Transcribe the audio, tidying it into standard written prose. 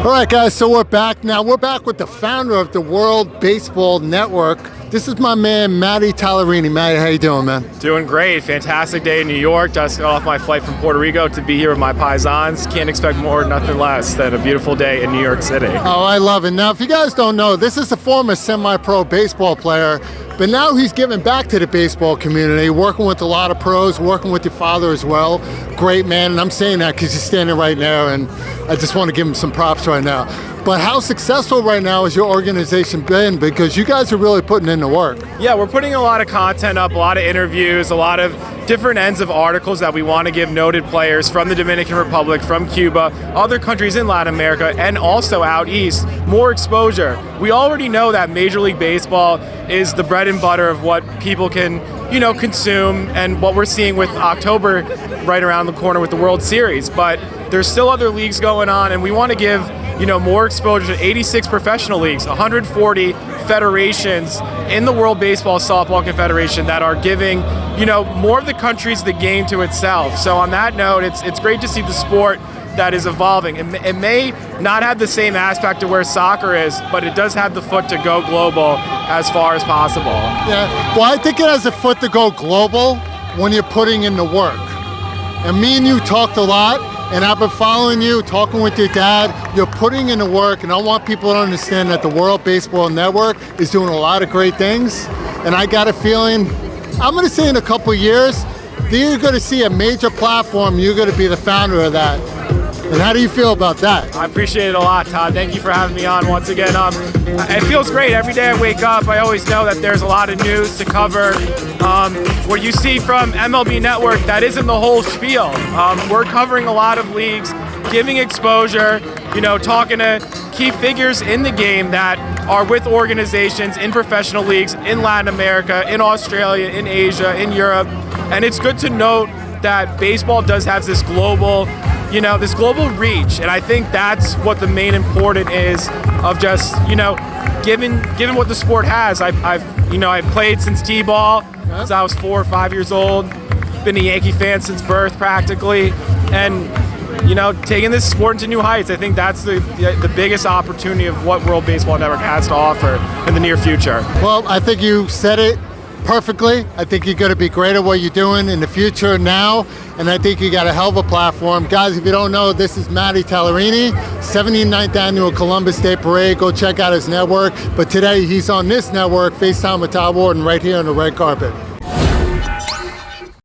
All right, guys, so we're back now. We're back with the founder of the World Baseball Network. This is my man, Matty Tallarini. Matty, how you doing, man? Doing great. Fantastic day in New York. Just got off my flight from Puerto Rico to be here with my paisans. Can't expect more, nothing less than a beautiful day in New York City. Oh, I love it. Now, if you guys don't know, this is a former semi-pro baseball player, but now he's giving back to the baseball community, working with a lot of pros, working with your father as well. Great man, and I'm saying that because he's standing right there, and I just want to give him some props right now. But how successful right now has your organization been? Because you guys are really putting in the work. Yeah, we're putting a lot of content up, a lot of interviews, a lot of different ends of articles that we want to give noted players from the Dominican Republic, from Cuba, other countries in Latin America, and also out east, more exposure. We already know that Major League Baseball is the bread and butter of what people can, consume, and what we're seeing with October right around the corner with the World Series. But there's still other leagues going on, and we want to give more exposure to 86 professional leagues, 140 federations in the World Baseball Softball Confederation that are giving, more of the countries the game to itself. So on that note, it's great to see the sport that is evolving. It may not have the same aspect to where soccer is, but it does have the foot to go global as far as possible. Yeah, well, I think it has a foot to go global when you're putting in the work. And me and you talked a lot, and I've been following you, talking with your dad. You're putting in the work, and I want people to understand that the World Baseball Network is doing a lot of great things. And I got a feeling, I'm going to say in a couple of years, you're going to see a major platform. You're going to be the founder of that. And how do you feel about that? I appreciate it a lot, Todd. Thank you for having me on once again. It feels great. Every day I wake up, I always know that there's a lot of news to cover. What you see from MLB Network, that isn't the whole spiel. We're covering a lot of leagues, giving exposure, talking to key figures in the game that are with organizations in professional leagues in Latin America, in Australia, in Asia, in Europe. And it's good to note that baseball does have this global reach, and I think that's what the main important is of just, given what the sport has. I've played since T-ball, since I was 4 or 5 years old, been a Yankee fan since birth practically, and taking this sport into new heights. I think that's the biggest opportunity of what World Baseball Network has to offer in the near future. Well, I think you said it perfectly. I think you're going to be great at what you're doing in the future now, and I think you got a hell of a platform. Guys, if you don't know, this is Matty Tallarini, 79th Annual Columbus Day Parade. Go check out his network. But today he's on this network, FaceTime with Todd right here on the red carpet.